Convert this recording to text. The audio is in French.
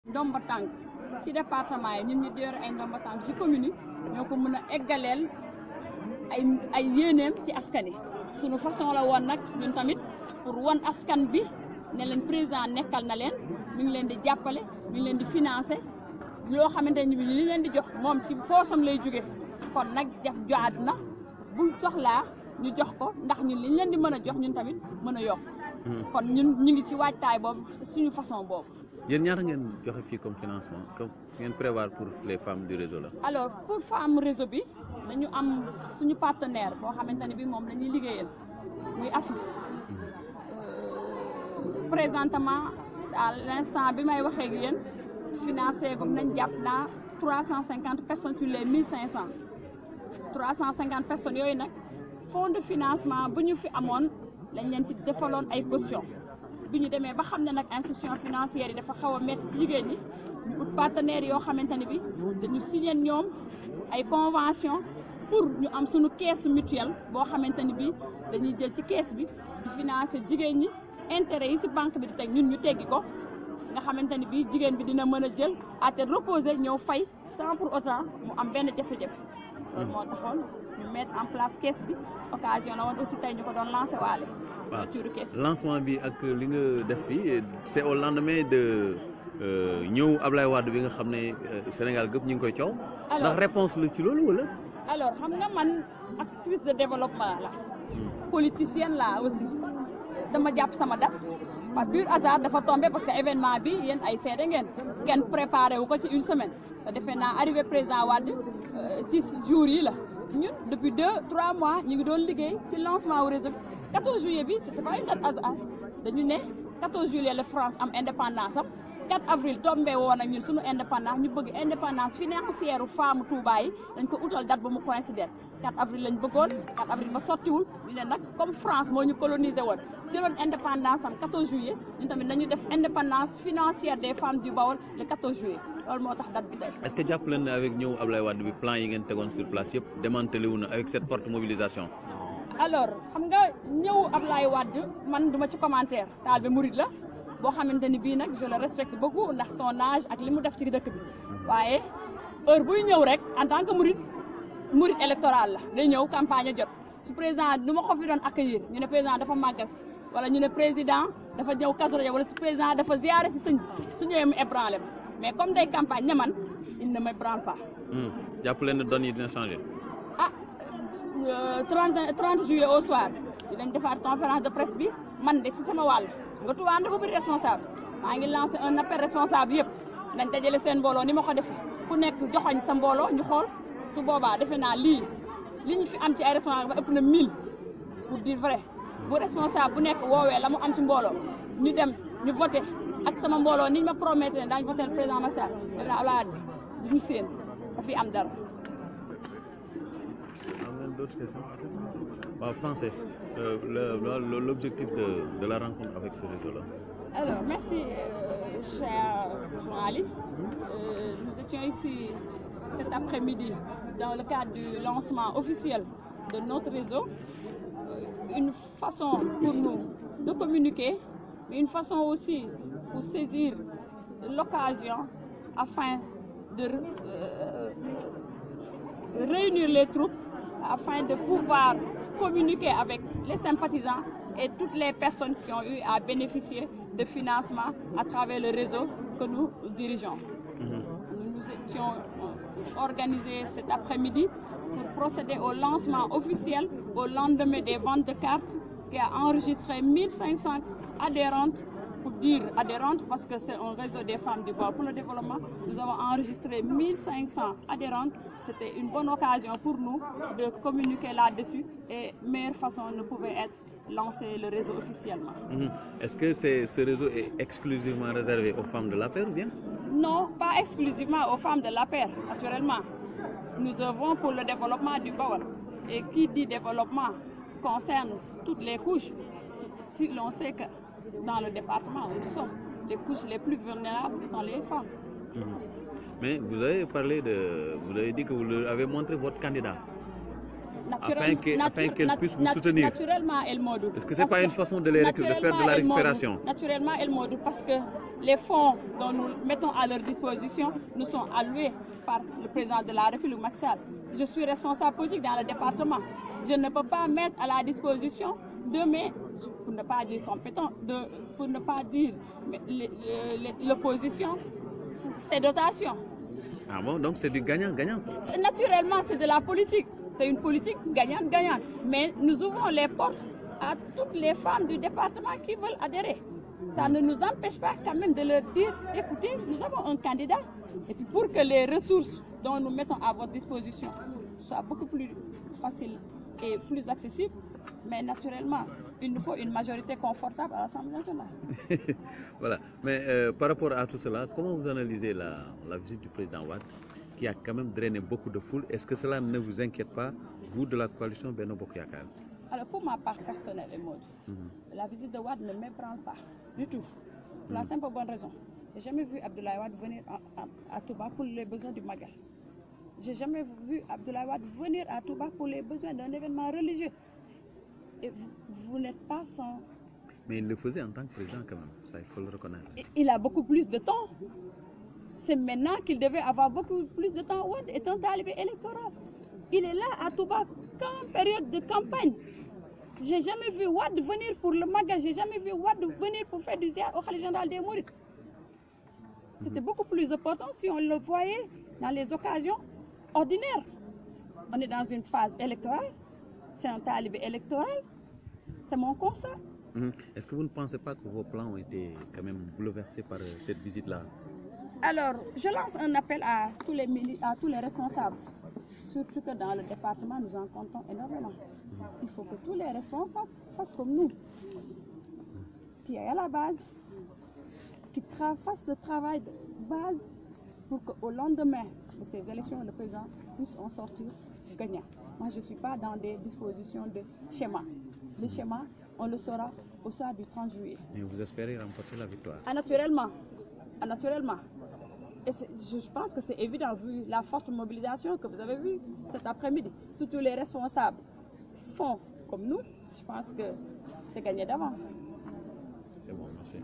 ndomba tànk ci département yi ñun ñi di yore ay ndomba tànk ci commune yi ñoo ko mën a eggaleel ay yéeneem ci askan yi suñu façon la woon nag ñun tamit pour won askan bi ne leen président nekkal na leen mi ngi leen di jàppale mi ngi leen di financer loo xamante ni bi li leen di jox moom ci poosam lay jóge kon nag def jaadu na buñ soxlaa ñu jox ko ndax ñun liñ leen di mën a jox ñun tamit mën a yokk kon ñun ñu ngi ci waajtaay boobu suñu façon boobu. yéen ñaata ngeen joxe fii comme financement comme ngeen prévoir pour les femmes du réseau là. alors pour femme réseau bi dañu am suñu partenaire boo xamante ne bi moom dañuy liggéeyal muy AFIS présentement à l'instant bi may waxee ak yéen financé comme nañ jàpp naa 350 personnes sur les 1500 350 personnes yooyu nag fonds de financement bu ñu fi amoon lañ leen ci defaloon ay caution bi ñu demee ba xam ne nag institution financière yi dafa xaw a métti ci jigéen ñi ñu ut partenaires yoo xamante ne bi dañu signé ñoom ay convention pour ñu am suñu caisse mutuelle boo xamante ni bi dañuy jël ci caisse bi di financer jigéen ñi intérêt yi ci banque bi di teg ñun ñu teggi ko nga xamante ni bi jigéen bi dina mën a jël à tête reposée ñëw fay sans pour autant mu am benn jafe-jafe loolu moo taxoon ñu mettre en place caisse bi occasion la woon aussi tey ñu ko doon lancé waale lancement bi ak li nga def fii c'est au lendemain de ñëw Ablaye Wade bi nga xam ne Sénégal gëpp ñu ngi koy coow ndax réponse la ci loolu wala alors xam nga man actrice de développement la politicienne la aussi dama jàpp sama date par pur hasard dafa tombé parce que événement bi yéen ay seede ngeen kenn préparé wu ko ci une semaine te defe naa arrivé président Wade ci jours yi la ñun depuis 2-3 mois ñu ngi doon liggéey ci lancement wu réseau 14 juillet bi c'était pas une date hasard dañu ne 14 juillet la France am indépendance am 4 avril tombé woon ak ñun suñu indépendance ñu bëgg indépendance financière u femme Touba yi dañ ko utal date ba mu coïncider 4 avril lañ bëggoon 4 avril ba sottiwul ñu ne nag comme France moo ñu colonisé woon jëloon indépendance am 14 juillet ñun tamit nañu def indépendance financière des femmes du Baol le 14 juillet loolu moo tax date bi tey. est-ce que jàpp leen ne avec ñëw Ablaye Wade bi plan yi ngeen tegoon sur place yëpp démantelé wu na avec cette forte mobilisation. alors xam nga ñëw Ablaye Wade man duma ci commentaire taal bi murid la boo xamante ni bii nag je le respecte beaucoup ndax son âge ak li mu def ci dëkk bi waaye heure buy ñëw rek en tant que murid électoral la day ñëw campagne a jot su président du ma ko fi doon accueillir ñu ne président dafa màggal si wala ñu ne président dafa ñëw Kazu Rajab wala si président dafa ziyaare si sëñ su ñëwee mu ébranlé mais comme day campagne ne man il ne m'ébranle pas. jàpp leen ne donne yi dina changer. 30 juillet au soir dinañ defaat conférence de presse bi man de si sama wàll nga Touba dafa bëri responsable maa ngi lancé un appel responsable yëpp nañ dajale seen mbooloo ni ma ko defee ku nekk joxoñ sa mbooloo ñu xool su boobaa defe naa li ñu fi am ci ay responsable ba ëpp na 1000 pour dire vrai bu responsable bu nekk woowee la mu am ci mbooloo ñu dem ñu voté ak sama mbooloo niñ ma promettre ne daañu voté le président Macky Sall def naa Abdoulaye Wade du ñu séen dafiy am dara. Français, l'objectif de la rencontre avec ce réseau-là. Alors, merci, chers journalistes. Nous étions ici cet après-midi dans le cadre du lancement officiel de notre réseau. Une façon pour nous de communiquer, mais une façon aussi pour saisir l'occasion afin de réunir les troupes afin de pouvoir communiquer avec les sympathisants et toutes les personnes qui ont eu à bénéficier de financement à travers le réseau que nous dirigeons. Nous étions organisés cet après-midi pour procéder au lancement officiel au lendemain des ventes de cartes qui a enregistré 1500 adhérentes. Pour dire adhérentes, parce que c'est un réseau des femmes du Baol pour le développement, nous avons enregistré 1500 adhérentes. C'était une bonne occasion pour nous de communiquer là-dessus et meilleure façon ne pouvait être lancer le réseau officiellement. Est-ce que ce réseau est exclusivement réservé aux femmes de l'APR ou bien? Non, pas exclusivement aux femmes de l'APR, naturellement. Nous œuvrons pour le développement du Baol. Et qui dit développement concerne toutes les couches. Si l'on sait que dans le département où nous sommes, les couches les plus vulnérables sont les femmes. Mais vous avez dit que vous leur avez montré votre candidat. afin qu'elle puisse vous soutenir. Naturellement, El Modou. Est-ce que ce n'est pas une façon de faire de la récupération? Naturellement, El Modou, parce que les fonds dont nous mettons à leur disposition nous sont alloués par le président de la République, Macky Sall. Je suis responsable politique dans le département. Je ne peux pas mettre à la disposition de mes, pour ne pas dire compétents, pour ne pas dire l'opposition, ces dotations. Ah bon, donc c'est du gagnant-gagnant? Naturellement, c'est de la politique. C'est une politique gagnante-gagnante. Mais nous ouvrons les portes à toutes les femmes du département qui veulent adhérer. Ça ne nous empêche pas quand même de leur dire, écoutez, nous avons un candidat. Et puis pour que les ressources dont nous mettons à votre disposition soient beaucoup plus faciles et plus accessibles, mais naturellement, il nous faut une majorité confortable à l'Assemblée nationale. Voilà. Mais par rapport à tout cela, comment vous analysez la visite du président Wade, qui a quand même drainé beaucoup de foule? Est-ce que cela ne vous inquiète pas, vous de la coalition Benno Bokk Yakaar? Alors pour ma part personnelle et mode, la visite de Wade ne m'ébranle pas du tout. Pour la simple bonne raison. Je n'ai jamais vu Abdoulaye Wade venir à Touba pour les besoins du Magal. Je n'ai jamais vu Abdoulaye Wade venir à Touba pour les besoins d'un événement religieux. Et vous n'êtes pas sans... Mais il le faisait en tant que président quand même, ça il faut le reconnaître. Il a beaucoup plus de temps. C'est maintenant qu'il devait avoir beaucoup plus de temps. Wade est un talibé électoral. Il est là à Touba qu'en période de campagne. J'ai jamais vu Wade venir pour le Magal, j'ai jamais vu Wade venir pour faire du ziar au Khalife général des Mourides. C'était beaucoup plus important si on le voyait dans les occasions ordinaires. On est dans une phase électorale, c'est un talibé électoral, c'est mon constat. Est-ce que vous ne pensez pas que vos plans ont été quand même bouleversés par cette visite-là? Alors, je lance un appel à tous les responsables, surtout que dans le département, nous en comptons énormément. Il faut que tous les responsables fassent comme nous, qui est à la base, qui fassent ce travail de base pour qu'au lendemain de ces élections, le président puisse en sortir gagnant. Moi, je ne suis pas dans des dispositions de schéma. Le schéma, on le saura au soir du 30 juillet. Et vous espérez remporter la victoire? Naturellement. Naturellement. Et je pense que c'est évident vu la forte mobilisation que vous avez vue cet après-midi. Surtout les responsables font comme nous. Je pense que c'est gagné d'avance. C'est bon, merci.